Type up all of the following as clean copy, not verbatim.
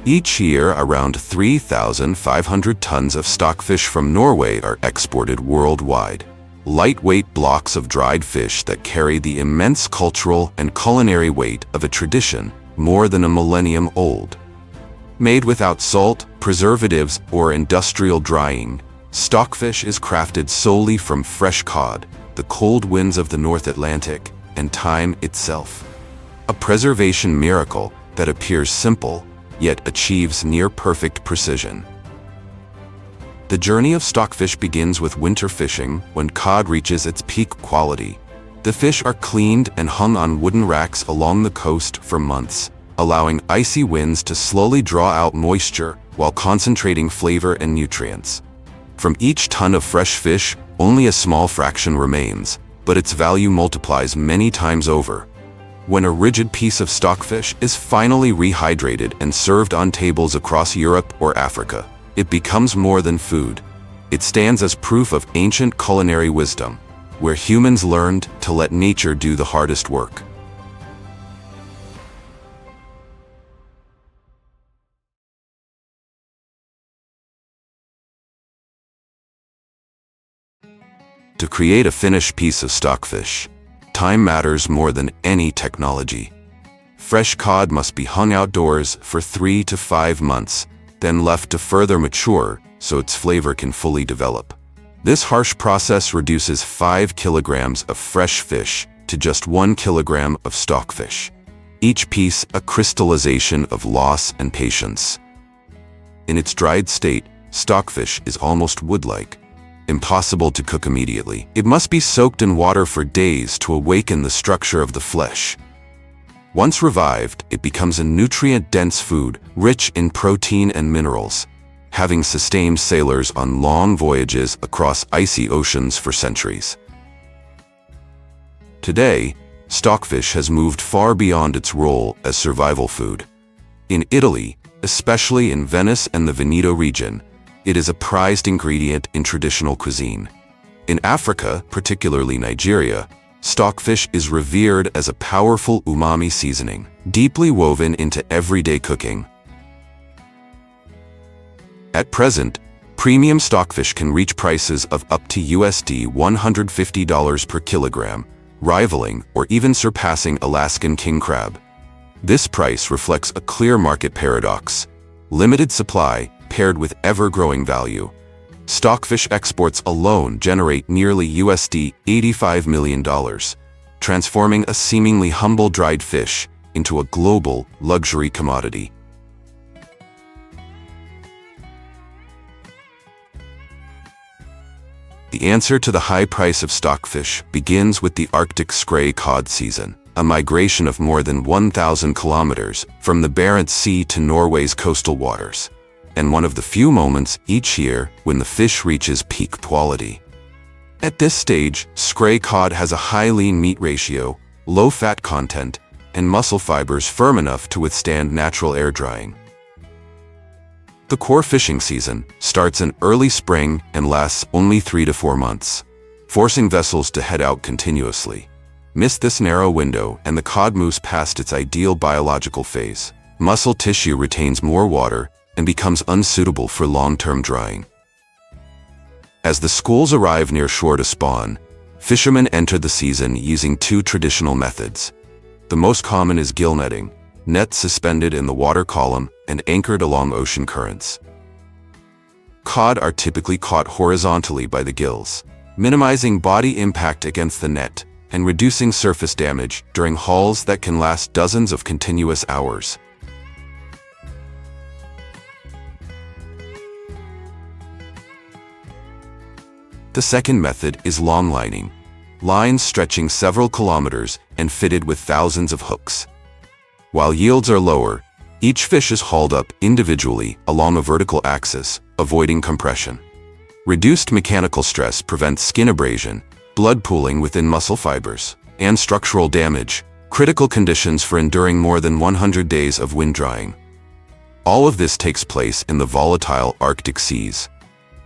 Each year, around 3,500 tons of stockfish from Norway are exported worldwide. Lightweight blocks of dried fish that carry the immense cultural and culinary weight of a tradition more than a millennium old. Made without salt, preservatives, or industrial drying, stockfish is crafted solely from fresh cod, the cold winds of the North Atlantic, and time itself. A preservation miracle that appears simple, yet achieves near-perfect precision. The journey of stockfish begins with winter fishing, when cod reaches its peak quality. The fish are cleaned and hung on wooden racks along the coast for months, allowing icy winds to slowly draw out moisture while concentrating flavor and nutrients. From each ton of fresh fish, only a small fraction remains, but its value multiplies many times over. When a rigid piece of stockfish is finally rehydrated and served on tables across Europe or Africa, it becomes more than food. It stands as proof of ancient culinary wisdom, where humans learned to let nature do the hardest work. To create a finished piece of stockfish, time matters more than any technology. Fresh cod must be hung outdoors for 3 to 5 months, then left to further mature so its flavor can fully develop. This harsh process reduces 5 kilograms of fresh fish to just 1 kilogram of stockfish. Each piece a crystallization of loss and patience. In its dried state, stockfish is almost wood-like. Impossible to cook immediately. It must be soaked in water for days to awaken the structure of the flesh. Once revived, it becomes a nutrient-dense food, rich in protein and minerals, having sustained sailors on long voyages across icy oceans for centuries. Today, stockfish has moved far beyond its role as survival food. In Italy, especially in Venice and the Veneto region, it is a prized ingredient in traditional cuisine. In Africa, particularly Nigeria, stockfish is revered as a powerful umami seasoning, deeply woven into everyday cooking. At present, premium stockfish can reach prices of up to USD $150 per kilogram, rivaling or even surpassing Alaskan king crab. This price reflects a clear market paradox: limited supply paired with ever-growing value. Stockfish exports alone generate nearly USD $85 million, transforming a seemingly humble dried fish into a global luxury commodity. The answer to the high price of stockfish begins with the Arctic scray cod season, a migration of more than 1,000 kilometers from the Barents Sea to Norway's coastal waters, and one of the few moments each year when the fish reaches peak quality. At this stage, scray cod has a high lean meat ratio, low fat content, and muscle fibers firm enough to withstand natural air drying. The core fishing season starts in early spring and lasts only 3 to 4 months, forcing vessels to head out continuously. Miss this narrow window and the cod moves past its ideal biological phase. Muscle tissue retains more water and becomes unsuitable for long-term drying. As the schools arrive near shore to spawn, fishermen enter the season using 2 traditional methods. The most common is gill netting, nets suspended in the water column and anchored along ocean currents. Cod are typically caught horizontally by the gills, minimizing body impact against the net and reducing surface damage during hauls that can last dozens of continuous hours. The second method is longlining, lines stretching several kilometers and fitted with thousands of hooks. While yields are lower, each fish is hauled up individually along a vertical axis, avoiding compression. Reduced mechanical stress prevents skin abrasion, blood pooling within muscle fibers, and structural damage, critical conditions for enduring more than 100 days of wind drying. All of this takes place in the volatile Arctic seas.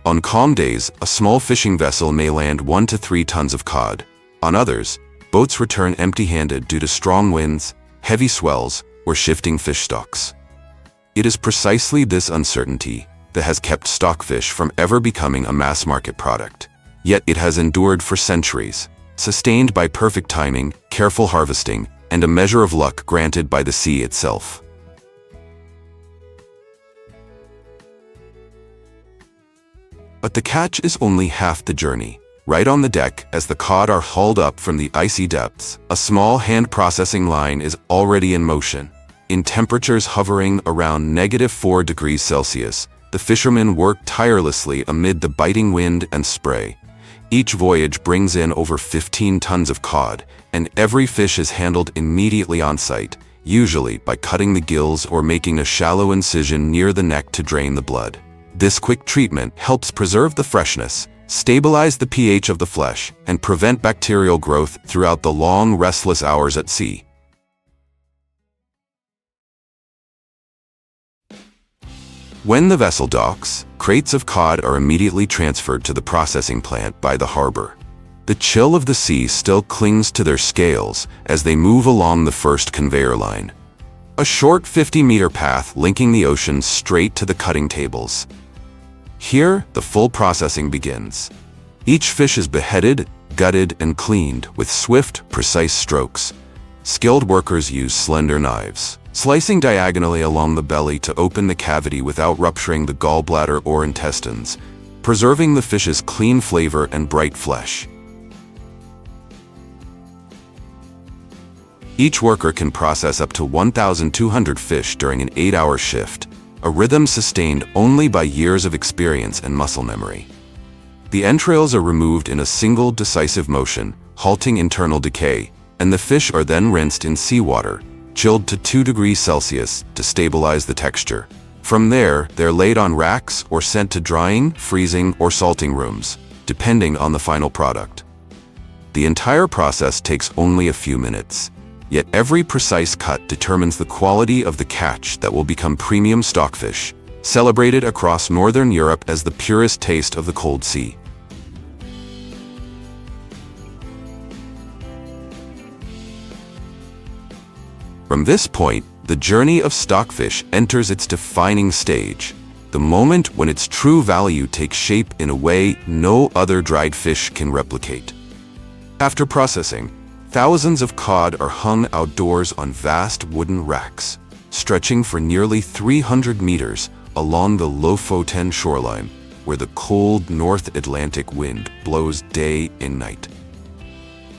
On calm days, a small fishing vessel may land 1 to 3 tons of cod. On others, boats return empty-handed due to strong winds, heavy swells, or shifting fish stocks. It is precisely this uncertainty that has kept stockfish from ever becoming a mass-market product. Yet it has endured for centuries, sustained by perfect timing, careful harvesting, and a measure of luck granted by the sea itself. But the catch is only half the journey. Right on the deck, as the cod are hauled up from the icy depths, a small hand processing line is already in motion. In temperatures hovering around -4 degrees Celsius, the fishermen work tirelessly amid the biting wind and spray. Each voyage brings in over 15 tons of cod, and every fish is handled immediately on site, usually by cutting the gills or making a shallow incision near the neck to drain the blood. This quick treatment helps preserve the freshness, stabilize the pH of the flesh, and prevent bacterial growth throughout the long, restless hours at sea. When the vessel docks, crates of cod are immediately transferred to the processing plant by the harbor. The chill of the sea still clings to their scales as they move along the first conveyor line. A short 50-meter path linking the ocean straight to the cutting tables. Here, the full processing begins. Each fish is beheaded, gutted, and cleaned with swift, precise strokes. Skilled workers use slender knives, slicing diagonally along the belly to open the cavity without rupturing the gallbladder or intestines, preserving the fish's clean flavor and bright flesh. Each worker can process up to 1,200 fish during an 8-hour shift, a rhythm sustained only by years of experience and muscle memory. The entrails are removed in a single decisive motion, halting internal decay, and the fish are then rinsed in seawater, chilled to 2 degrees Celsius to stabilize the texture. From there, they're laid on racks or sent to drying, freezing, or salting rooms, depending on the final product. The entire process takes only a few minutes. Yet every precise cut determines the quality of the catch that will become premium stockfish, celebrated across Northern Europe as the purest taste of the cold sea. From this point, the journey of stockfish enters its defining stage, the moment when its true value takes shape in a way no other dried fish can replicate. After processing, thousands of cod are hung outdoors on vast wooden racks, stretching for nearly 300 meters along the Lofoten shoreline, where the cold North Atlantic wind blows day and night.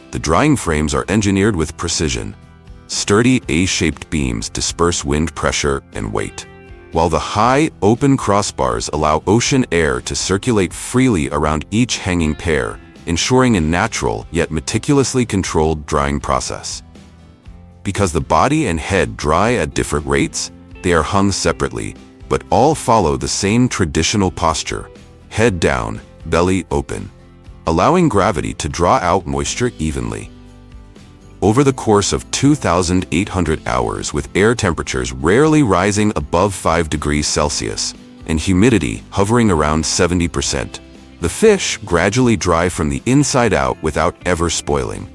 The drying frames are engineered with precision. Sturdy A-shaped beams disperse wind pressure and weight, while the high, open crossbars allow ocean air to circulate freely around each hanging pair, ensuring a natural yet meticulously controlled drying process. Because the body and head dry at different rates, they are hung separately, but all follow the same traditional posture, head down, belly open, allowing gravity to draw out moisture evenly. Over the course of 2,800 hours with air temperatures rarely rising above 5 degrees Celsius and humidity hovering around 70%, the fish gradually dry from the inside out without ever spoiling.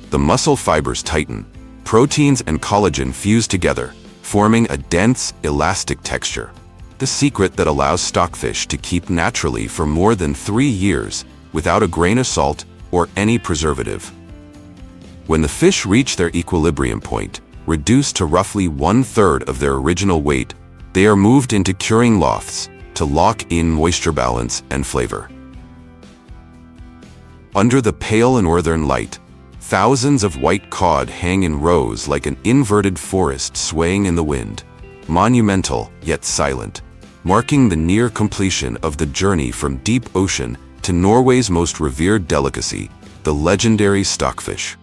The muscle fibers tighten, proteins and collagen fuse together, forming a dense, elastic texture, the secret that allows stockfish to keep naturally for more than 3 years without a grain of salt or any preservative. When the fish reach their equilibrium point, reduced to roughly 1/3 of their original weight, they are moved into curing lofts to lock in moisture balance and flavor. Under the pale northern light, thousands of white cod hang in rows like an inverted forest swaying in the wind, monumental yet silent, marking the near completion of the journey from deep ocean to Norway's most revered delicacy, the legendary stockfish.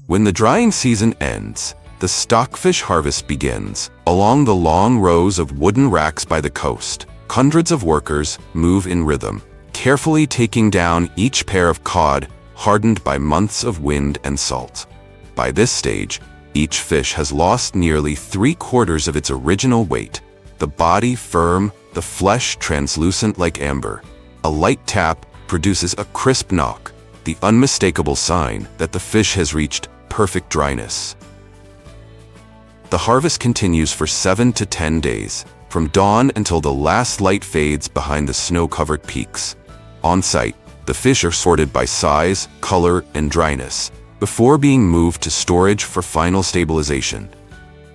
When the drying season ends, the stockfish harvest begins. Along the long rows of wooden racks by the coast, hundreds of workers move in rhythm, carefully taking down each pair of cod hardened by months of wind and salt. By this stage, each fish has lost nearly 3/4 of its original weight, the body firm, the flesh translucent like amber. A light tap produces a crisp knock, the unmistakable sign that the fish has reached perfect dryness. The harvest continues for 7 to 10 days, from dawn until the last light fades behind the snow-covered peaks. On site, the fish are sorted by size, color, and dryness, before being moved to storage for final stabilization.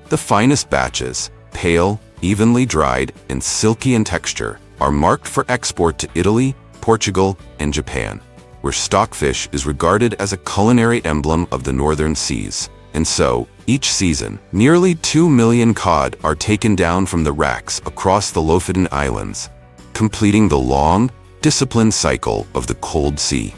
The finest batches, pale, evenly dried, and silky in texture, are marked for export to Italy, Portugal, and Japan, where stockfish is regarded as a culinary emblem of the northern seas. And so, each season, nearly 2 million cod are taken down from the racks across the Lofoten Islands, completing the long, disciplined cycle of the cold sea.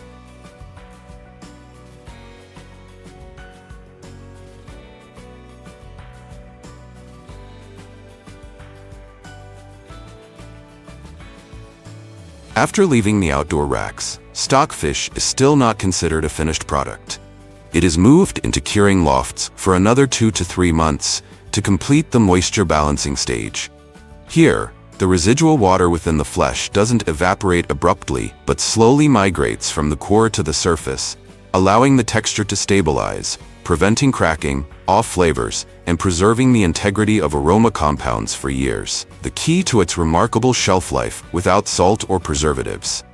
After leaving the outdoor racks, stockfish is still not considered a finished product. It is moved into curing lofts for another 2 to 3 months to complete the moisture balancing stage. Here, the residual water within the flesh doesn't evaporate abruptly but slowly migrates from the core to the surface, allowing the texture to stabilize, preventing cracking, off flavors, and preserving the integrity of aroma compounds for years, the key to its remarkable shelf life without salt or preservatives.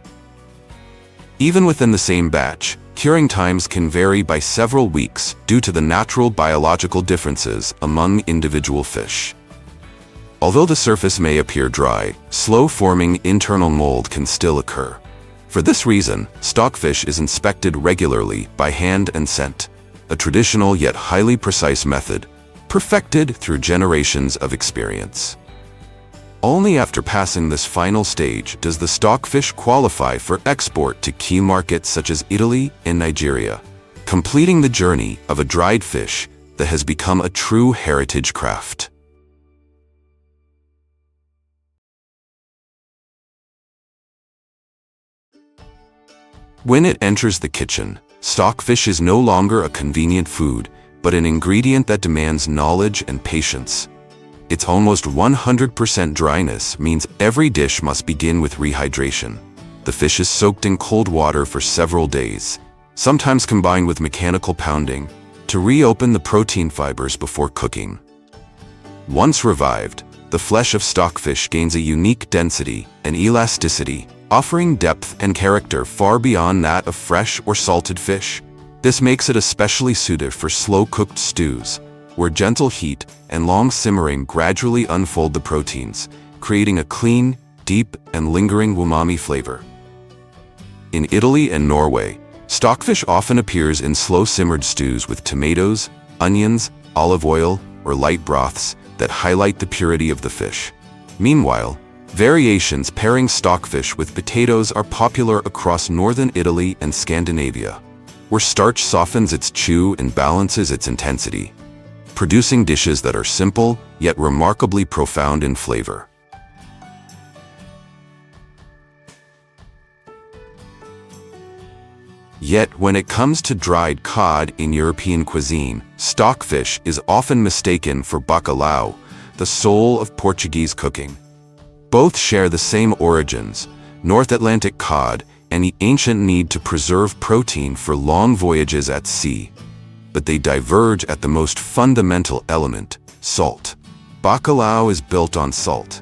Even within the same batch, curing times can vary by several weeks due to the natural biological differences among individual fish. Although the surface may appear dry, slow-forming internal mold can still occur. For this reason, stockfish is inspected regularly by hand and scent, a traditional yet highly precise method, perfected through generations of experience. Only after passing this final stage does the stockfish qualify for export to key markets such as Italy and Nigeria, completing the journey of a dried fish that has become a true heritage craft. When it enters the kitchen, stockfish is no longer a convenient food, but an ingredient that demands knowledge and patience. Its almost 100% dryness means every dish must begin with rehydration. The fish is soaked in cold water for several days, sometimes combined with mechanical pounding, to reopen the protein fibers before cooking. Once revived, the flesh of stockfish gains a unique density and elasticity, offering depth and character far beyond that of fresh or salted fish. This makes it especially suited for slow-cooked stews, where gentle heat and long simmering gradually unfold the proteins, creating a clean, deep, and lingering umami flavor. In Italy and Norway, stockfish often appears in slow-simmered stews with tomatoes, onions, olive oil, or light broths that highlight the purity of the fish. Meanwhile, variations pairing stockfish with potatoes are popular across northern Italy and Scandinavia, where starch softens its chew and balances its intensity, producing dishes that are simple yet remarkably profound in flavor. Yet, when it comes to dried cod in European cuisine, stockfish is often mistaken for bacalhau, the soul of Portuguese cooking. Both share the same origins, North Atlantic cod, and the ancient need to preserve protein for long voyages at sea. But they diverge at the most fundamental element, salt. Bacalhau is built on salt.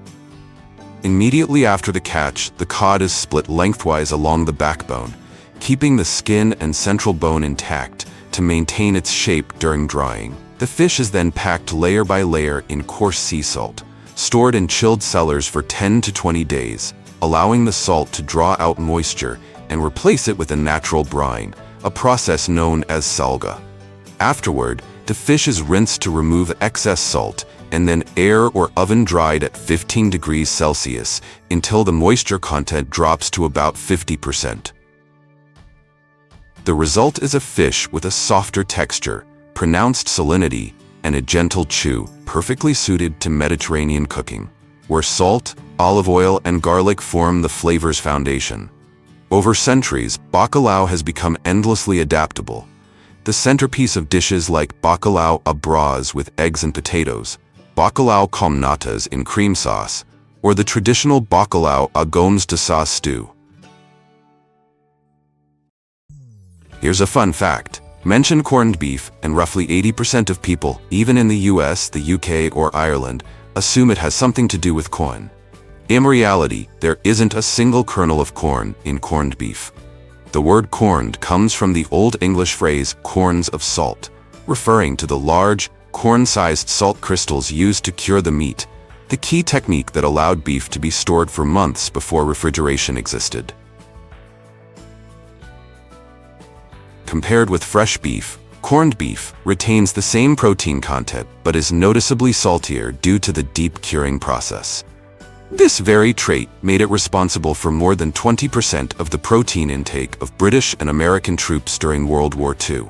Immediately after the catch, the cod is split lengthwise along the backbone, keeping the skin and central bone intact to maintain its shape during drying. The fish is then packed layer by layer in coarse sea salt, stored in chilled cellars for 10 to 20 days, allowing the salt to draw out moisture and replace it with a natural brine, a process known as salga. Afterward, the fish is rinsed to remove excess salt and then air or oven dried at 15 degrees Celsius until the moisture content drops to about 50%. The result is a fish with a softer texture, pronounced salinity, and a gentle chew, perfectly suited to Mediterranean cooking, where salt, olive oil, and garlic form the flavor's foundation. Over centuries, bacalhau has become endlessly adaptable. The centerpiece of dishes like bacalhau à bras with eggs and potatoes, bacalhau com natas in cream sauce, or the traditional bacalhau à gomes de sauce stew. Here's a fun fact. Mention corned beef, and roughly 80% of people, even in the US, the UK, or Ireland, assume it has something to do with corn. In reality, there isn't a single kernel of corn in corned beef. The word corned comes from the Old English phrase corns of salt, referring to the large, corn-sized salt crystals used to cure the meat, the key technique that allowed beef to be stored for months before refrigeration existed. Compared with fresh beef, corned beef retains the same protein content but is noticeably saltier due to the deep curing process. This very trait made it responsible for more than 20% of the protein intake of British and American troops during World War II.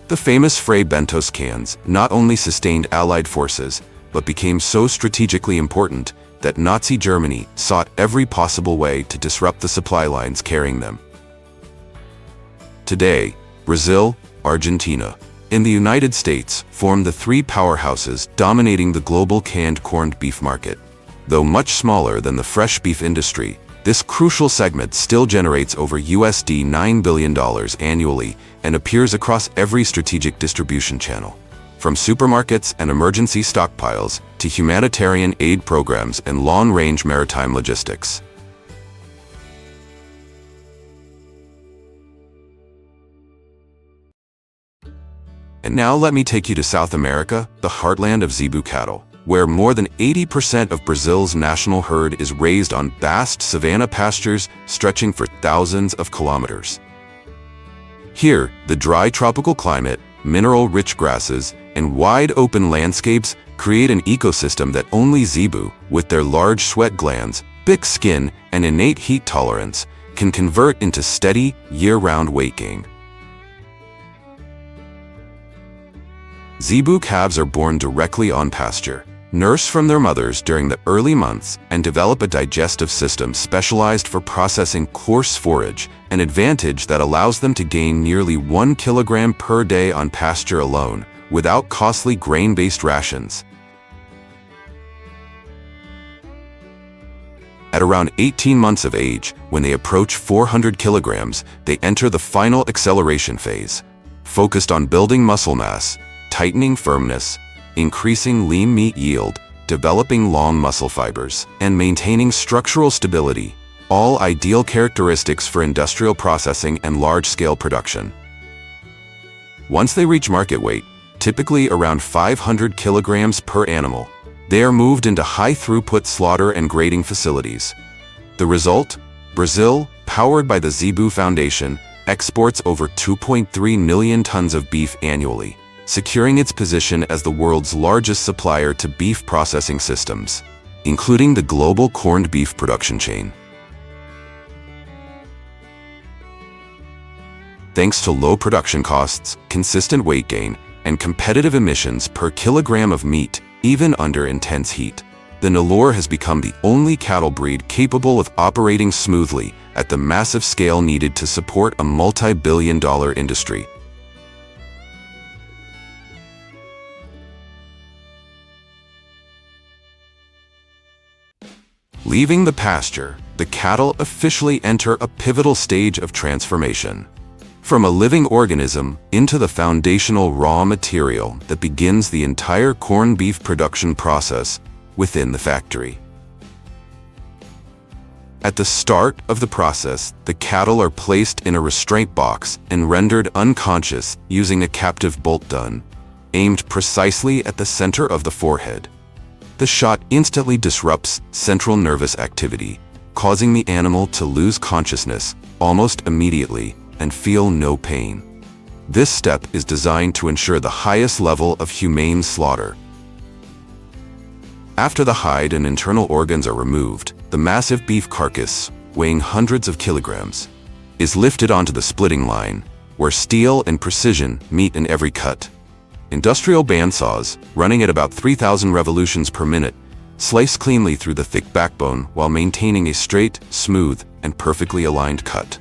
The famous Frey Bentos cans not only sustained Allied forces, but became so strategically important that Nazi Germany sought every possible way to disrupt the supply lines carrying them. Today, Brazil, Argentina, and the United States form the three powerhouses dominating the global canned corned beef market. Though much smaller than the fresh beef industry, this crucial segment still generates over $9 billion annually and appears across every strategic distribution channel. From supermarkets and emergency stockpiles to humanitarian aid programs and long-range maritime logistics. And now let me take you to South America, the heartland of zebu cattle, where more than 80% of Brazil's national herd is raised on vast savanna pastures stretching for thousands of kilometers. Here, the dry tropical climate, mineral-rich grasses, and wide-open landscapes create an ecosystem that only zebu, with their large sweat glands, thick skin, and innate heat tolerance, can convert into steady, year-round weight gain. Zebu calves are born directly on pasture, nurse from their mothers during the early months, and develop a digestive system specialized for processing coarse forage, an advantage that allows them to gain nearly 1 kilogram per day on pasture alone, without costly grain-based rations. At around 18 months of age, when they approach 400 kilograms, they enter the final acceleration phase, focused on building muscle mass, tightening firmness, increasing lean meat yield, developing long muscle fibers, and maintaining structural stability, all ideal characteristics for industrial processing and large-scale production. Once they reach market weight, typically around 500 kilograms per animal, they are moved into high-throughput slaughter and grading facilities. The result? Brazil, powered by the Zebu Foundation, exports over 2.3 million tons of beef annually, securing its position as the world's largest supplier to beef processing systems, including the global corned beef production chain. Thanks to low production costs, consistent weight gain, and competitive emissions per kilogram of meat, even under intense heat, the Nelore has become the only cattle breed capable of operating smoothly at the massive scale needed to support a multi-billion-dollar industry. Leaving the pasture, the cattle officially enter a pivotal stage of transformation. From a living organism into the foundational raw material that begins the entire corned beef production process within the factory. At the start of the process, the cattle are placed in a restraint box and rendered unconscious using a captive bolt gun, aimed precisely at the center of the forehead. The shot instantly disrupts central nervous activity, causing the animal to lose consciousness almost immediately and feel no pain. This step is designed to ensure the highest level of humane slaughter. After the hide and internal organs are removed, the massive beef carcass, weighing hundreds of kilograms, is lifted onto the splitting line, where steel and precision meet in every cut. Industrial bandsaws, running at about 3,000 revolutions per minute, slice cleanly through the thick backbone while maintaining a straight, smooth, and perfectly aligned cut.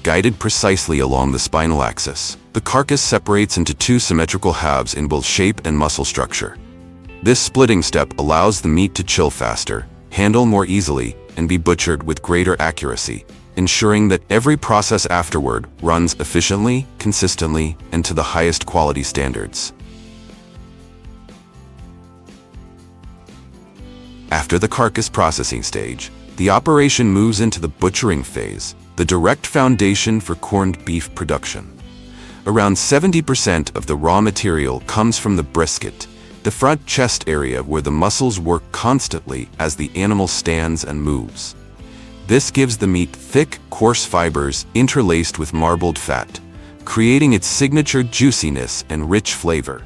Guided precisely along the spinal axis, the carcass separates into two symmetrical halves in both shape and muscle structure. This splitting step allows the meat to chill faster, handle more easily, and be butchered with greater accuracy, ensuring that every process afterward runs efficiently, consistently, and to the highest quality standards. After the carcass processing stage, the operation moves into the butchering phase, the direct foundation for corned beef production. Around 70% of the raw material comes from the brisket, the front chest area where the muscles work constantly as the animal stands and moves. This gives the meat thick, coarse fibers interlaced with marbled fat, creating its signature juiciness and rich flavor.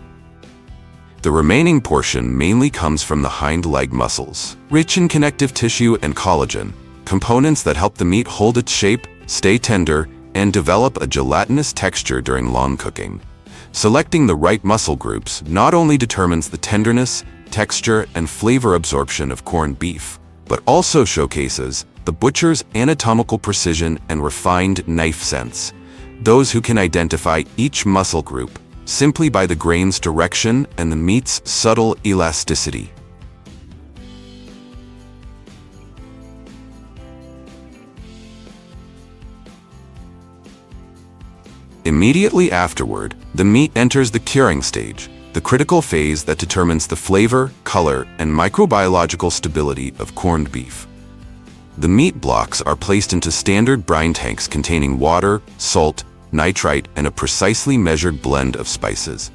The remaining portion mainly comes from the hind leg muscles, rich in connective tissue and collagen, components that help the meat hold its shape, stay tender, and develop a gelatinous texture during long cooking. Selecting the right muscle groups not only determines the tenderness, texture, and flavor absorption of corned beef, but also showcases the butcher's anatomical precision and refined knife sense. Those who can identify each muscle group simply by the grain's direction and the meat's subtle elasticity. Immediately afterward, the meat enters the curing stage, the critical phase that determines the flavor, color, and microbiological stability of corned beef. The meat blocks are placed into standard brine tanks containing water, salt, nitrite, and a precisely measured blend of spices.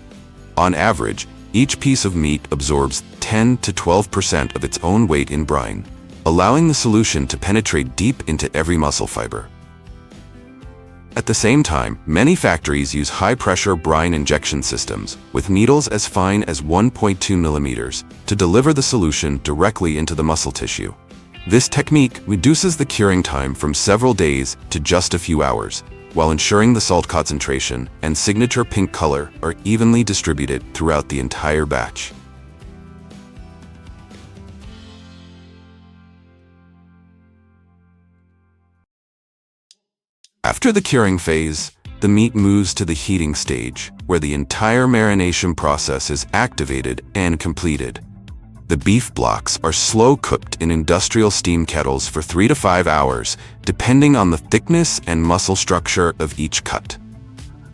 On average, each piece of meat absorbs 10 to 12% of its own weight in brine, allowing the solution to penetrate deep into every muscle fiber. At the same time, many factories use high-pressure brine injection systems with needles as fine as 1.2 millimeters to deliver the solution directly into the muscle tissue. This technique reduces the curing time from several days to just a few hours, while ensuring the salt concentration and signature pink color are evenly distributed throughout the entire batch. After the curing phase, the meat moves to the heating stage, where the entire marination process is activated and completed. The beef blocks are slow cooked in industrial steam kettles for 3 to 5 hours, depending on the thickness and muscle structure of each cut.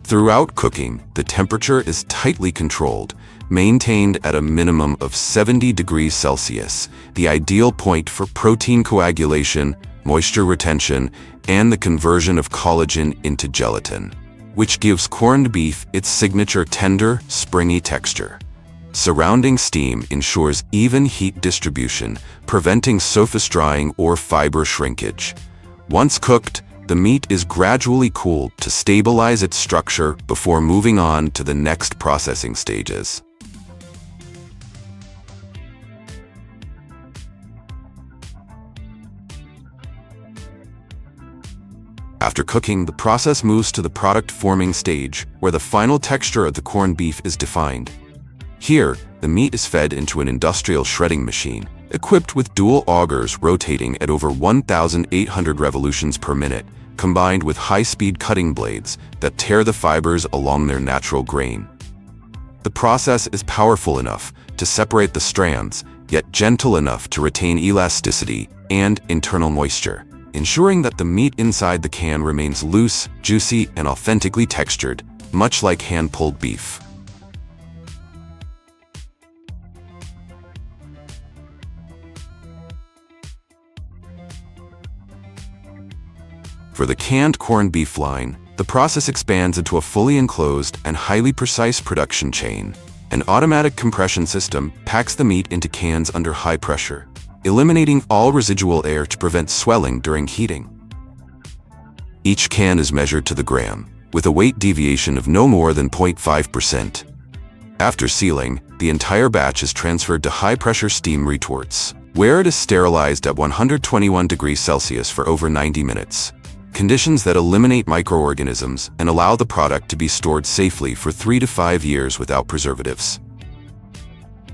Throughout cooking, the temperature is tightly controlled, maintained at a minimum of 70 degrees Celsius, the ideal point for protein coagulation, moisture retention, and the conversion of collagen into gelatin, which gives corned beef its signature tender, springy texture. Surrounding steam ensures even heat distribution, preventing surface drying or fiber shrinkage. Once cooked, the meat is gradually cooled to stabilize its structure before moving on to the next processing stages. After cooking, the process moves to the product forming stage, where the final texture of the corned beef is defined. Here, the meat is fed into an industrial shredding machine, equipped with dual augers rotating at over 1,800 revolutions per minute, combined with high-speed cutting blades that tear the fibers along their natural grain. The process is powerful enough to separate the strands, yet gentle enough to retain elasticity and internal moisture, ensuring that the meat inside the can remains loose, juicy, and authentically textured, much like hand-pulled beef. For the canned corned beef line, the process expands into a fully enclosed and highly precise production chain. An automatic compression system packs the meat into cans under high pressure, eliminating all residual air to prevent swelling during heating. Each can is measured to the gram, with a weight deviation of no more than 0.5%. After sealing, the entire batch is transferred to high-pressure steam retorts, where it is sterilized at 121 degrees Celsius for over 90 minutes. Conditions that eliminate microorganisms and allow the product to be stored safely for 3 to 5 years without preservatives.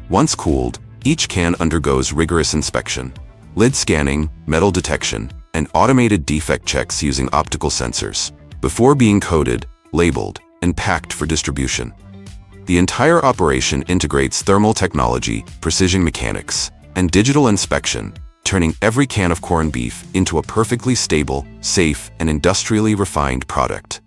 Once cooled, each can undergoes rigorous inspection, lid scanning, metal detection, and automated defect checks using optical sensors, before being coated, labeled, and packed for distribution. The entire operation integrates thermal technology, precision mechanics, and digital inspection turning every can of corned beef into a perfectly stable, safe, and industrially refined product.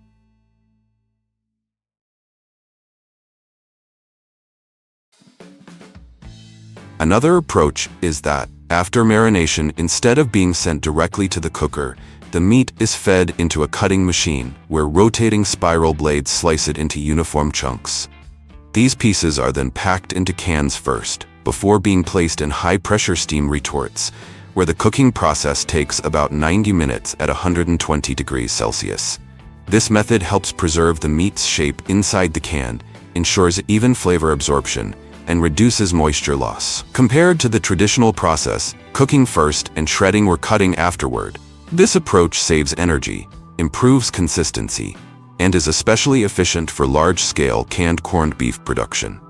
Another approach is that, after marination, instead of being sent directly to the cooker, the meat is fed into a cutting machine where rotating spiral blades slice it into uniform chunks. These pieces are then packed into cans first, before being placed in high-pressure steam retorts, where the cooking process takes about 90 minutes at 120 degrees Celsius. This method helps preserve the meat's shape inside the can, ensures even flavor absorption, and reduces moisture loss. Compared to the traditional process, cooking first and shredding or cutting afterward, this approach saves energy, improves consistency, and is especially efficient for large-scale canned corned beef production.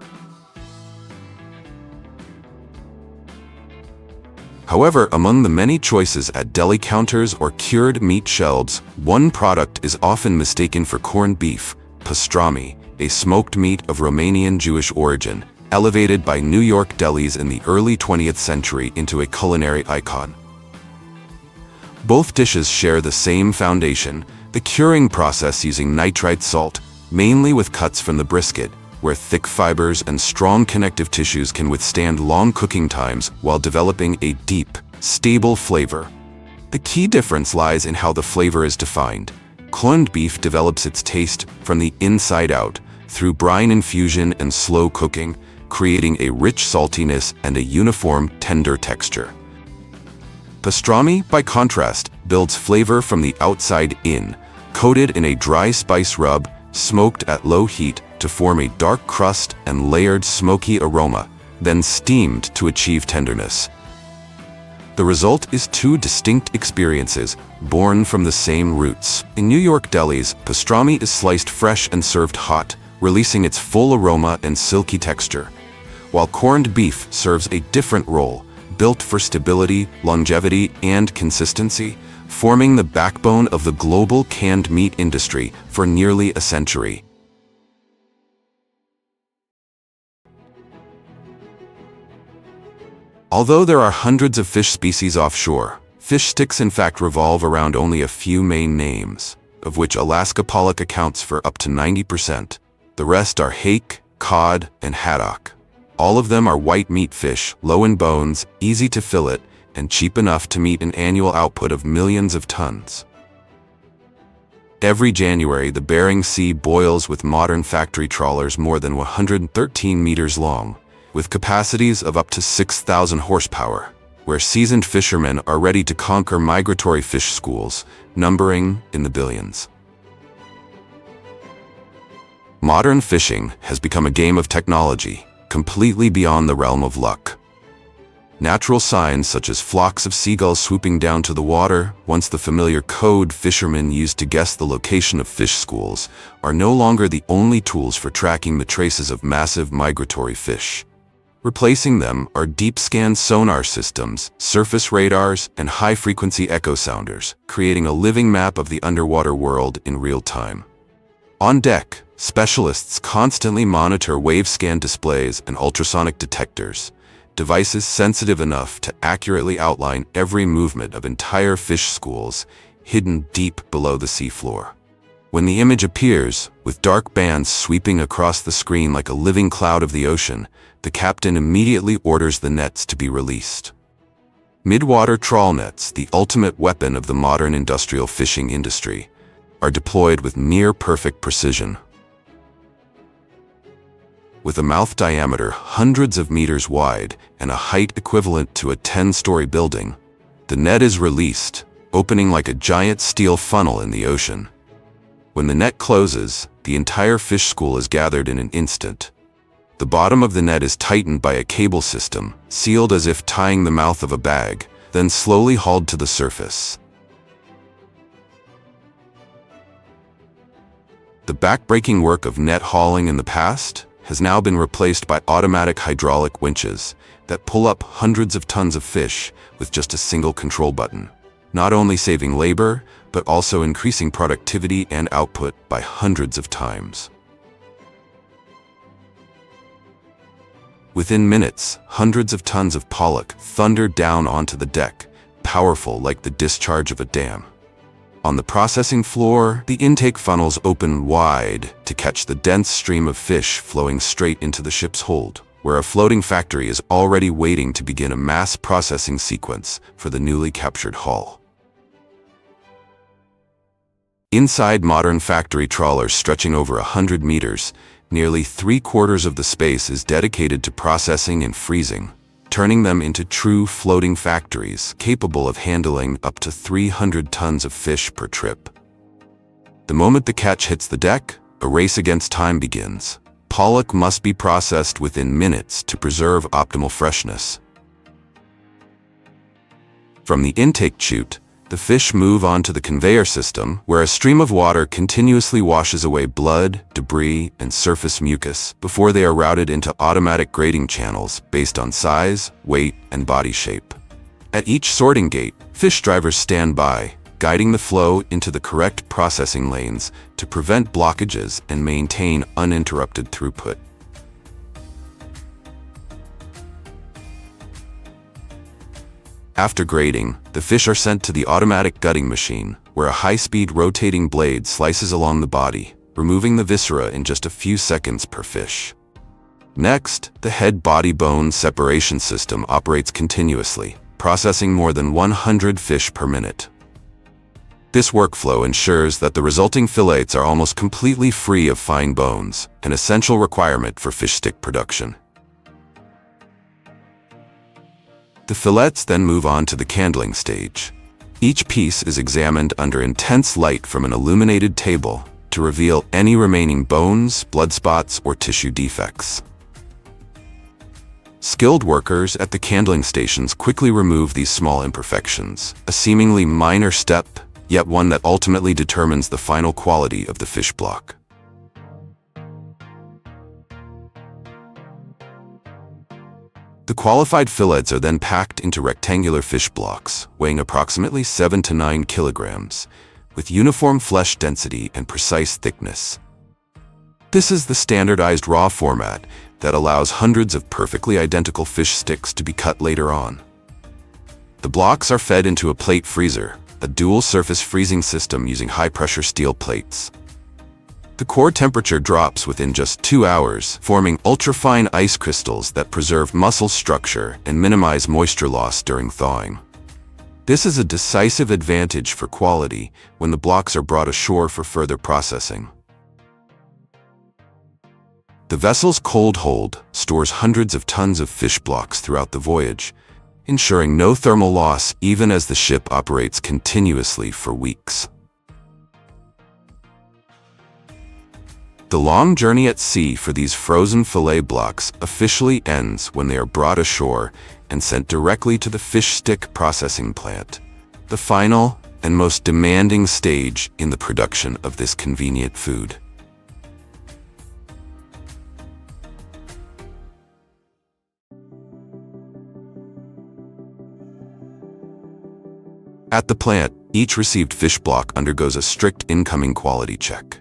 However, among the many choices at deli counters or cured meat shelves, one product is often mistaken for corned beef: pastrami, a smoked meat of Romanian Jewish origin, elevated by New York delis in the early 20th century into a culinary icon. Both dishes share the same foundation, the curing process using nitrite salt, mainly with cuts from the brisket, where thick fibers and strong connective tissues can withstand long cooking times while developing a deep, stable flavor. The key difference lies in how the flavor is defined. Corned beef develops its taste from the inside out, through brine infusion and slow cooking, creating a rich saltiness and a uniform, tender texture. Pastrami, by contrast, builds flavor from the outside in, coated in a dry spice rub, smoked at low heat to form a dark crust and layered smoky aroma, then steamed to achieve tenderness. The result is two distinct experiences, born from the same roots. In New York delis, pastrami is sliced fresh and served hot, releasing its full aroma and silky texture, while corned beef serves a different role, built for stability, longevity, and consistency, forming the backbone of the global canned meat industry for nearly a century. Although there are hundreds of fish species offshore, fish sticks in fact revolve around only a few main names, of which Alaska pollock accounts for up to 90%. The rest are hake, cod, and haddock. All of them are white meat fish, low in bones, easy to fillet, and cheap enough to meet an annual output of millions of tons. Every January, the Bering Sea boils with modern factory trawlers more than 113 meters long, with capacities of up to 6,000 horsepower, where seasoned fishermen are ready to conquer migratory fish schools, numbering in the billions. Modern fishing has become a game of technology, completely beyond the realm of luck. Natural signs such as flocks of seagulls swooping down to the water, once the familiar code fishermen used to guess the location of fish schools, are no longer the only tools for tracking the traces of massive migratory fish. Replacing them are deep-scan sonar systems, surface radars, and high-frequency echo sounders, creating a living map of the underwater world in real time. On deck, specialists constantly monitor wave-scan displays and ultrasonic detectors, devices sensitive enough to accurately outline every movement of entire fish schools hidden deep below the seafloor. When the image appears, with dark bands sweeping across the screen like a living cloud of the ocean, the captain immediately orders the nets to be released. Midwater trawl nets, the ultimate weapon of the modern industrial fishing industry, are deployed with near-perfect precision. With a mouth diameter hundreds of meters wide and a height equivalent to a 10-story building, the net is released, opening like a giant steel funnel in the ocean. When the net closes, the entire fish school is gathered in an instant. The bottom of the net is tightened by a cable system, sealed as if tying the mouth of a bag, then slowly hauled to the surface. The back-breaking work of net hauling in the past has now been replaced by automatic hydraulic winches that pull up hundreds of tons of fish with just a single control button, not only saving labor, but also increasing productivity and output by hundreds of times. Within minutes, hundreds of tons of pollock thundered down onto the deck, powerful like the discharge of a dam. On the processing floor, the intake funnels open wide to catch the dense stream of fish flowing straight into the ship's hold, where a floating factory is already waiting to begin a mass processing sequence for the newly captured haul. Inside modern factory trawlers stretching over 100 meters, nearly 3/4 of the space is dedicated to processing and freezing, turning them into true floating factories capable of handling up to 300 tons of fish per trip. The moment the catch hits the deck, a race against time begins. Pollock must be processed within minutes to preserve optimal freshness. From the intake chute, the fish move on to the conveyor system, where a stream of water continuously washes away blood, debris, and surface mucus before they are routed into automatic grading channels based on size, weight, and body shape. At each sorting gate, fish drivers stand by, guiding the flow into the correct processing lanes to prevent blockages and maintain uninterrupted throughput. After grading, the fish are sent to the automatic gutting machine, where a high-speed rotating blade slices along the body, removing the viscera in just a few seconds per fish. Next, the head-body bone separation system operates continuously, processing more than 100 fish per minute. This workflow ensures that the resulting fillets are almost completely free of fine bones, an essential requirement for fish stick production. The fillets then move on to the candling stage. Each piece is examined under intense light from an illuminated table to reveal any remaining bones, blood spots, or tissue defects. Skilled workers at the candling stations quickly remove these small imperfections, a seemingly minor step, yet one that ultimately determines the final quality of the fish block. The qualified fillets are then packed into rectangular fish blocks, weighing approximately 7 to 9 kilograms, with uniform flesh density and precise thickness. This is the standardized raw format that allows hundreds of perfectly identical fish sticks to be cut later on. The blocks are fed into a plate freezer, a dual-surface freezing system using high-pressure steel plates. The core temperature drops within just 2 hours, forming ultrafine ice crystals that preserve muscle structure and minimize moisture loss during thawing. This is a decisive advantage for quality when the blocks are brought ashore for further processing. The vessel's cold hold stores hundreds of tons of fish blocks throughout the voyage, ensuring no thermal loss even as the ship operates continuously for weeks. The long journey at sea for these frozen fillet blocks officially ends when they are brought ashore and sent directly to the fish stick processing plant, the final and most demanding stage in the production of this convenient food. At the plant, each received fish block undergoes a strict incoming quality check.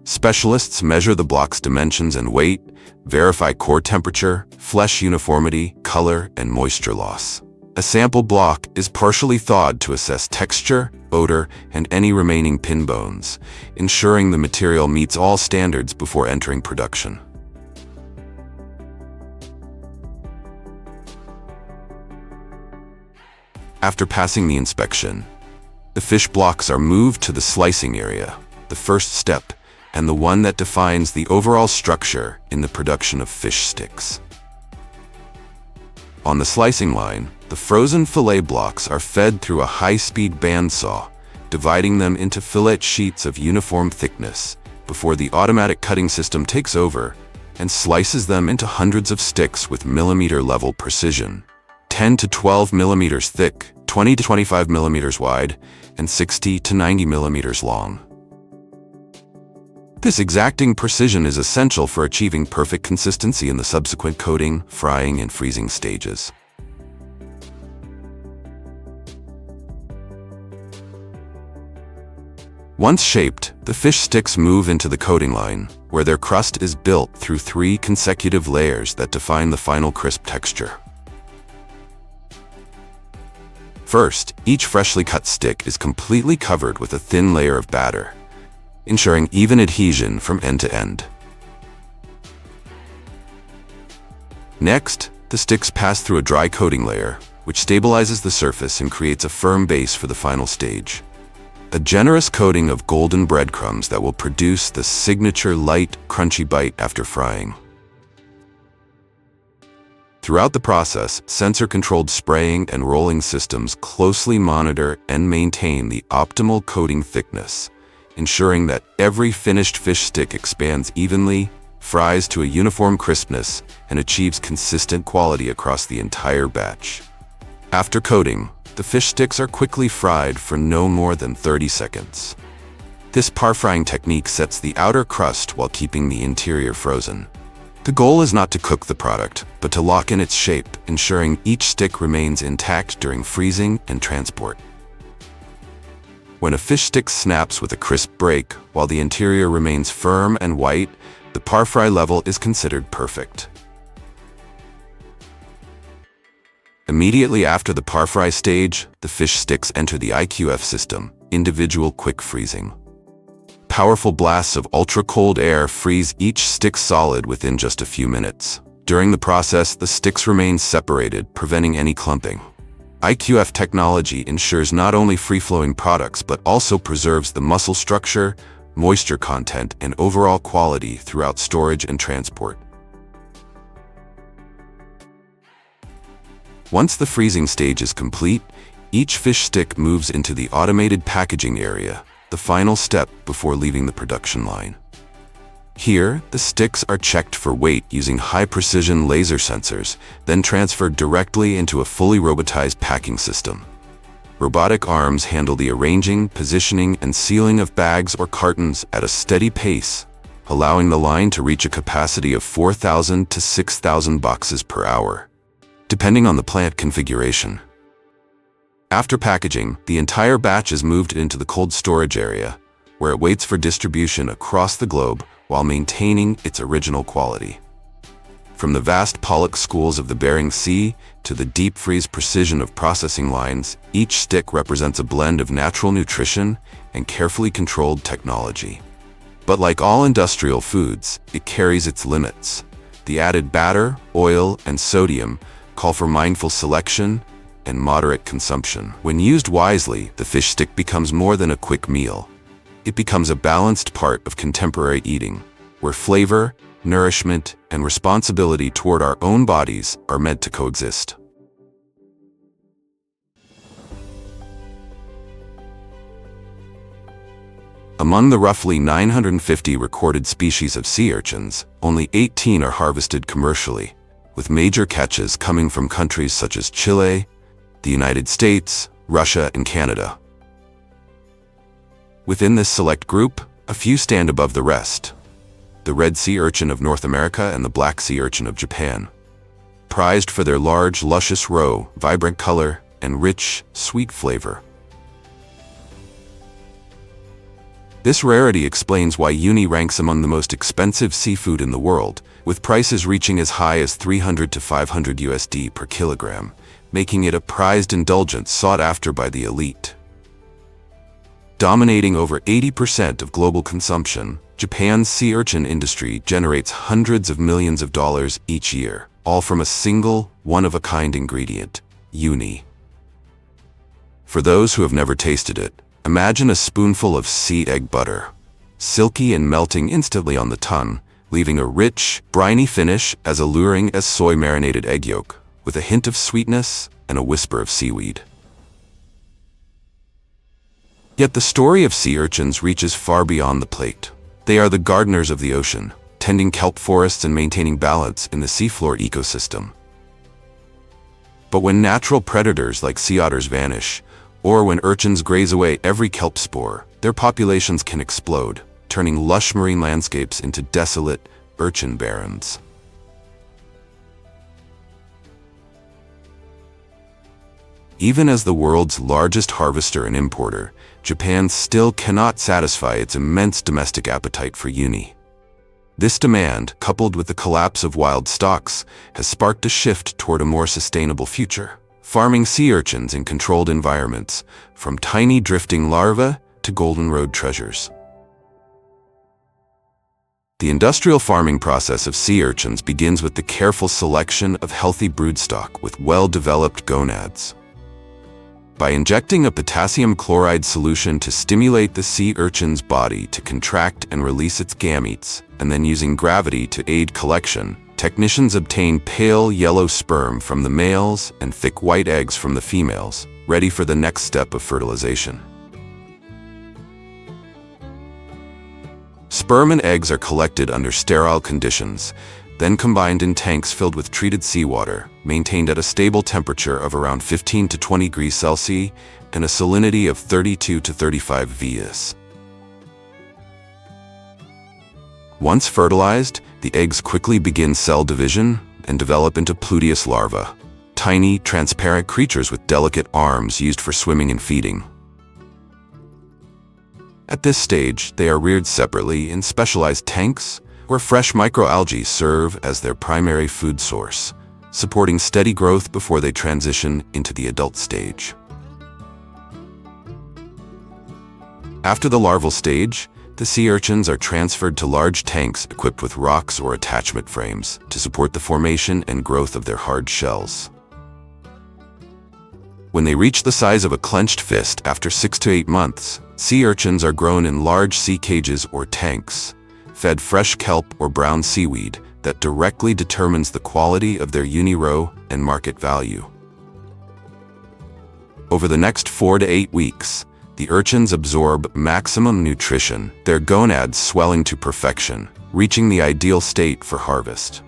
Specialists measure the block's dimensions and weight, verify core temperature, flesh uniformity, color, and moisture loss. A sample block is partially thawed to assess texture, odor, and any remaining pin bones, ensuring the material meets all standards before entering production. After passing the inspection, the fish blocks are moved to the slicing area, the first step, and the one that defines the overall structure in the production of fish sticks. On the slicing line, the frozen fillet blocks are fed through a high-speed bandsaw, dividing them into fillet sheets of uniform thickness before the automatic cutting system takes over and slices them into hundreds of sticks with millimeter-level precision, 10 to 12 millimeters thick, 20 to 25 millimeters wide, and 60 to 90 millimeters long. This exacting precision is essential for achieving perfect consistency in the subsequent coating, frying, and freezing stages. Once shaped, the fish sticks move into the coating line, where their crust is built through 3 consecutive layers that define the final crisp texture. First, each freshly cut stick is completely covered with a thin layer of batter, ensuring even adhesion from end to end. Next, the sticks pass through a dry coating layer, which stabilizes the surface and creates a firm base for the final stage. A generous coating of golden breadcrumbs that will produce the signature light, crunchy bite after frying. Throughout the process, sensor-controlled spraying and rolling systems closely monitor and maintain the optimal coating thickness, ensuring that every finished fish stick expands evenly, fries to a uniform crispness, and achieves consistent quality across the entire batch. After coating, the fish sticks are quickly fried for no more than 30 seconds. This par-frying technique sets the outer crust while keeping the interior frozen. The goal is not to cook the product, but to lock in its shape, ensuring each stick remains intact during freezing and transport. When a fish stick snaps with a crisp break, while the interior remains firm and white, the par-fry level is considered perfect. Immediately after the par-fry stage, the fish sticks enter the IQF system, individual quick freezing. Powerful blasts of ultra-cold air freeze each stick solid within just a few minutes. During the process, the sticks remain separated, preventing any clumping. IQF technology ensures not only free-flowing products but also preserves the muscle structure, moisture content, and overall quality throughout storage and transport. Once the freezing stage is complete, each fish stick moves into the automated packaging area, the final step before leaving the production line. Here, the sticks are checked for weight using high-precision laser sensors, then transferred directly into a fully robotized packing system. Robotic arms handle the arranging, positioning, and sealing of bags or cartons at a steady pace, allowing the line to reach a capacity of 4,000 to 6,000 boxes per hour, depending on the plant configuration. After packaging, the entire batch is moved into the cold storage area, where it waits for distribution across the globe while maintaining its original quality. From the vast pollock schools of the Bering Sea to the deep freeze precision of processing lines, each stick represents a blend of natural nutrition and carefully controlled technology. But like all industrial foods, it carries its limits. The added batter, oil, and sodium call for mindful selection and moderate consumption. When used wisely, the fish stick becomes more than a quick meal. It becomes a balanced part of contemporary eating, where flavor, nourishment, and responsibility toward our own bodies are meant to coexist. Among the roughly 950 recorded species of sea urchins, only 18 are harvested commercially, with major catches coming from countries such as Chile, the United States, Russia, and Canada. Within this select group, a few stand above the rest: the red sea urchin of North America and the black sea urchin of Japan. Prized for their large, luscious roe, vibrant color, and rich, sweet flavor. This rarity explains why uni ranks among the most expensive seafood in the world, with prices reaching as high as $300 to $500 USD per kilogram, making it a prized indulgence sought after by the elite. Dominating over 80% of global consumption, Japan's sea urchin industry generates hundreds of millions of dollars each year, all from a single, one-of-a-kind ingredient, uni. For those who have never tasted it, imagine a spoonful of sea egg butter, silky and melting instantly on the tongue, leaving a rich, briny finish as alluring as soy-marinated egg yolk, with a hint of sweetness and a whisper of seaweed. Yet the story of sea urchins reaches far beyond the plate. They are the gardeners of the ocean, tending kelp forests and maintaining balance in the seafloor ecosystem. But when natural predators like sea otters vanish, or when urchins graze away every kelp spore, their populations can explode, turning lush marine landscapes into desolate urchin barrens. Even as the world's largest harvester and importer, Japan still cannot satisfy its immense domestic appetite for uni. This demand, coupled with the collapse of wild stocks, has sparked a shift toward a more sustainable future. Farming sea urchins in controlled environments, from tiny drifting larvae to golden-rod treasures. The industrial farming process of sea urchins begins with the careful selection of healthy broodstock with well-developed gonads. By injecting a potassium chloride solution to stimulate the sea urchin's body to contract and release its gametes, and then using gravity to aid collection, technicians obtain pale yellow sperm from the males and thick white eggs from the females, ready for the next step of fertilization. Sperm and eggs are collected under sterile conditions, then combined in tanks filled with treated seawater, maintained at a stable temperature of around 15 to 20 degrees Celsius and a salinity of 32 to 35 VS. Once fertilized, the eggs quickly begin cell division and develop into pluteus larvae, tiny, transparent creatures with delicate arms used for swimming and feeding. At this stage, they are reared separately in specialized tanks, where fresh microalgae serve as their primary food source, supporting steady growth before they transition into the adult stage. After the larval stage, the sea urchins are transferred to large tanks equipped with rocks or attachment frames to support the formation and growth of their hard shells. When they reach the size of a clenched fist after 6 to 8 months, sea urchins are grown in large sea cages or tanks, fed fresh kelp or brown seaweed that directly determines the quality of their uni-roe and market value. Over the next 4 to 8 weeks, the urchins absorb maximum nutrition, their gonads swelling to perfection, reaching the ideal state for harvest.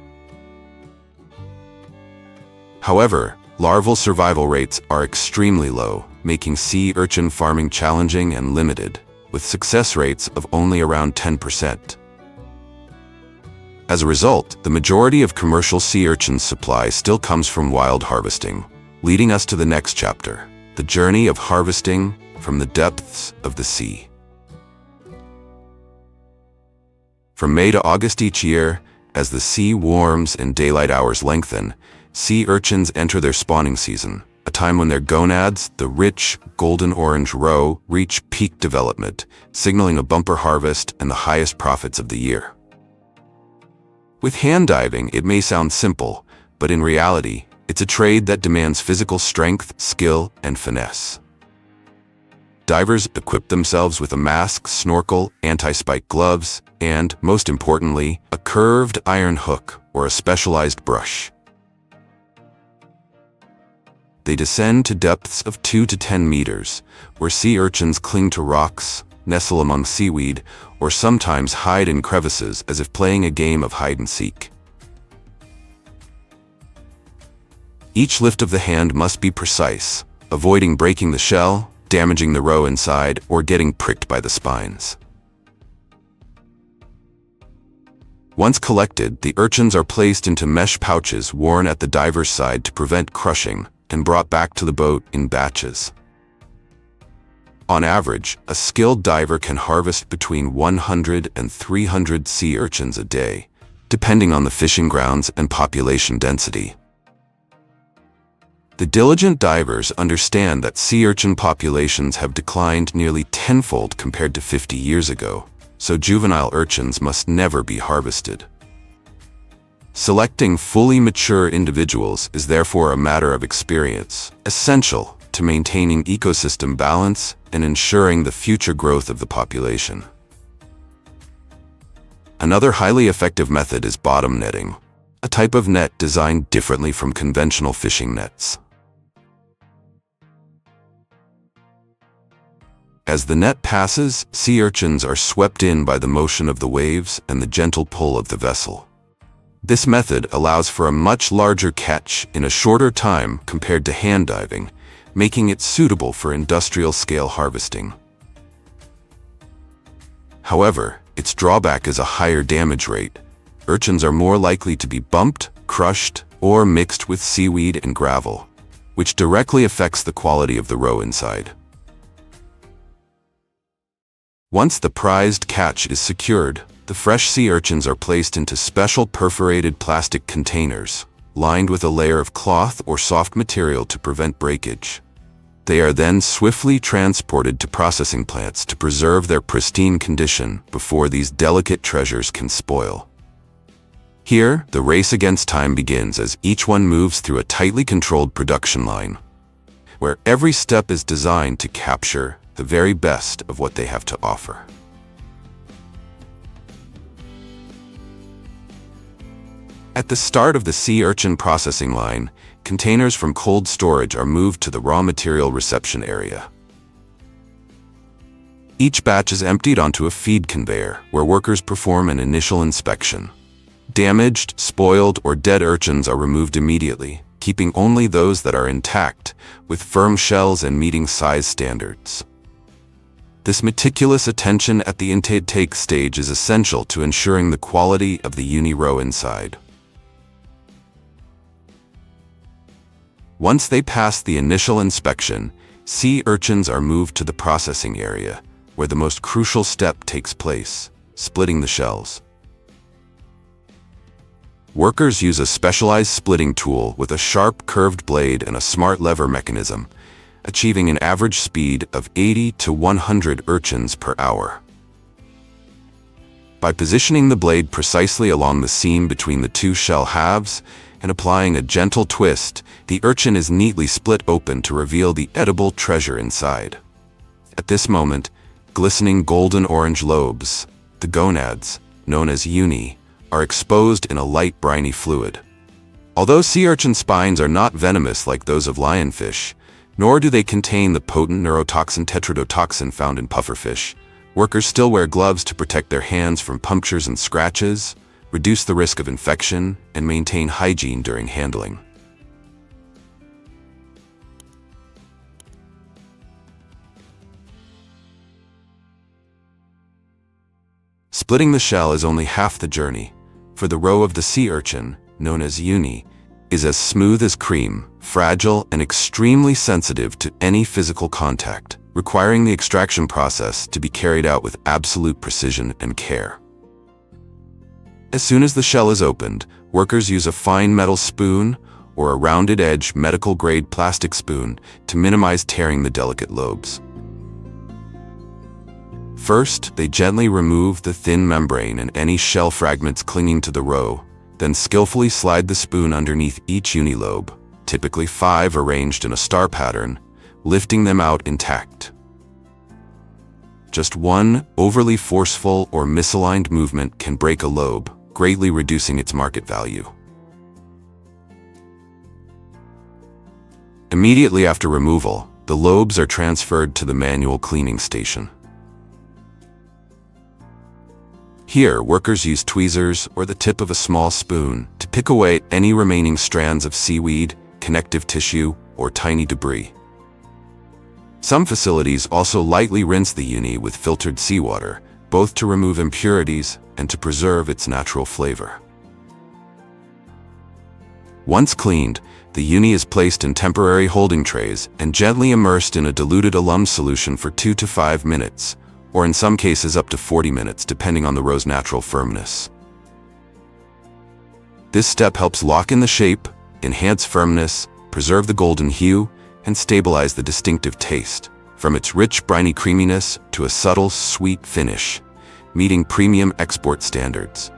However, larval survival rates are extremely low, making sea urchin farming challenging and limited, with success rates of only around 10%. As a result, the majority of commercial sea urchin supply still comes from wild harvesting, leading us to the next chapter, the journey of harvesting from the depths of the sea. From May to August each year, as the sea warms and daylight hours lengthen, sea urchins enter their spawning season, a time when their gonads, the rich, golden-orange roe, reach peak development, signaling a bumper harvest and the highest profits of the year. With hand diving, it may sound simple, but in reality, it's a trade that demands physical strength, skill, and finesse. Divers equip themselves with a mask, snorkel, anti-spike gloves, and, most importantly, a curved iron hook or a specialized brush. They descend to depths of 2 to 10 meters, where sea urchins cling to rocks, nestle among seaweed, or sometimes hide in crevices as if playing a game of hide-and-seek. Each lift of the hand must be precise, avoiding breaking the shell, damaging the roe inside, or getting pricked by the spines. Once collected, the urchins are placed into mesh pouches worn at the diver's side to prevent crushing, and brought back to the boat in batches. On average, a skilled diver can harvest between 100 and 300 sea urchins a day, depending on the fishing grounds and population density. The diligent divers understand that sea urchin populations have declined nearly tenfold compared to 50 years ago, so juvenile urchins must never be harvested. Selecting fully mature individuals is therefore a matter of experience, essential to maintaining ecosystem balance and ensuring the future growth of the population. Another highly effective method is bottom netting, a type of net designed differently from conventional fishing nets. As the net passes, sea urchins are swept in by the motion of the waves and the gentle pull of the vessel. This method allows for a much larger catch in a shorter time compared to hand diving, making it suitable for industrial-scale harvesting. However, its drawback is a higher damage rate. Urchins are more likely to be bumped, crushed, or mixed with seaweed and gravel, which directly affects the quality of the roe inside. Once the prized catch is secured, The fresh sea urchins are placed into special perforated plastic containers, lined with a layer of cloth or soft material to prevent breakage. They are then swiftly transported to processing plants to preserve their pristine condition before these delicate treasures can spoil. Here, the race against time begins as each one moves through a tightly controlled production line, where every step is designed to capture the very best of what they have to offer. At the start of the sea urchin processing line, containers from cold storage are moved to the raw material reception area. Each batch is emptied onto a feed conveyor, where workers perform an initial inspection. Damaged, spoiled, or dead urchins are removed immediately, keeping only those that are intact, with firm shells and meeting size standards. This meticulous attention at the intake stage is essential to ensuring the quality of the uni roe inside. Once they pass the initial inspection, sea urchins are moved to the processing area, where the most crucial step takes place, splitting the shells. Workers use a specialized splitting tool with a sharp curved blade and a smart lever mechanism, achieving an average speed of 80 to 100 urchins per hour. By positioning the blade precisely along the seam between the two shell halves and applying a gentle twist, the urchin is neatly split open to reveal the edible treasure inside. At this moment, glistening golden orange lobes, the gonads, known as uni, are exposed in a light briny fluid. Although sea urchin spines are not venomous like those of lionfish, nor do they contain the potent neurotoxin tetrodotoxin found in pufferfish, workers still wear gloves to protect their hands from punctures and scratches, reduce the risk of infection, and maintain hygiene during handling. Splitting the shell is only half the journey, for the roe of the sea urchin, known as uni, is as smooth as cream, fragile, and extremely sensitive to any physical contact, requiring the extraction process to be carried out with absolute precision and care. As soon as the shell is opened, workers use a fine metal spoon or a rounded-edge medical-grade plastic spoon to minimize tearing the delicate lobes. First, they gently remove the thin membrane and any shell fragments clinging to the roe, then skillfully slide the spoon underneath each unilobe, typically 5 arranged in a star pattern, lifting them out intact. Just one overly forceful or misaligned movement can break a lobe, greatly reducing its market value. Immediately after removal, the lobes are transferred to the manual cleaning station. Here, workers use tweezers or the tip of a small spoon to pick away any remaining strands of seaweed, connective tissue, or tiny debris. Some facilities also lightly rinse the uni with filtered seawater, both to remove impurities and to preserve its natural flavor. Once cleaned, the uni is placed in temporary holding trays and gently immersed in a diluted alum solution for 2 to 5 minutes, or in some cases up to 40 minutes depending on the roe's natural firmness. This step helps lock in the shape, enhance firmness, preserve the golden hue, and stabilize the distinctive taste, from its rich briny creaminess to a subtle sweet finish, meeting premium export standards.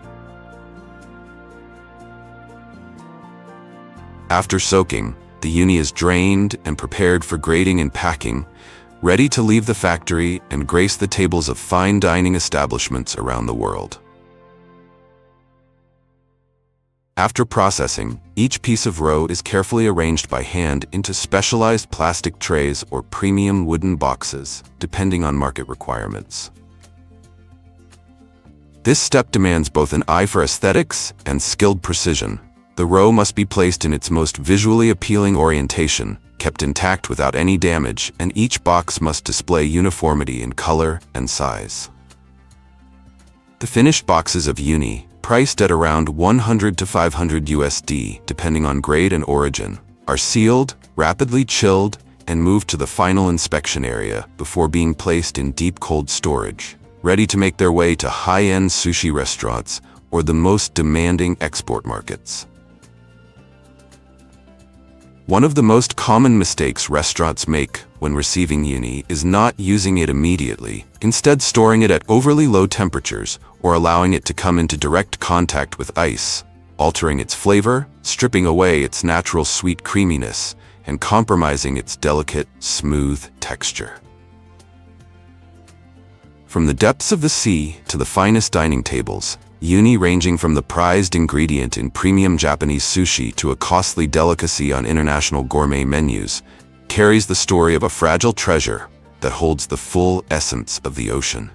After soaking, the uni is drained and prepared for grading and packing, ready to leave the factory and grace the tables of fine dining establishments around the world. After processing, each piece of roe is carefully arranged by hand into specialized plastic trays or premium wooden boxes, depending on market requirements. This step demands both an eye for aesthetics and skilled precision. The roe must be placed in its most visually appealing orientation, kept intact without any damage, and each box must display uniformity in color and size. The finished boxes of uni, priced at around $100 to $500 depending on grade and origin, are sealed, rapidly chilled, and moved to the final inspection area before being placed in deep cold storage, ready to make their way to high-end sushi restaurants or the most demanding export markets. One of the most common mistakes restaurants make when receiving uni is not using it immediately, instead storing it at overly low temperatures or allowing it to come into direct contact with ice, altering its flavor, stripping away its natural sweet creaminess, and compromising its delicate, smooth texture. From the depths of the sea to the finest dining tables, uni, ranging from the prized ingredient in premium Japanese sushi to a costly delicacy on international gourmet menus, carries the story of a fragile treasure that holds the full essence of the ocean.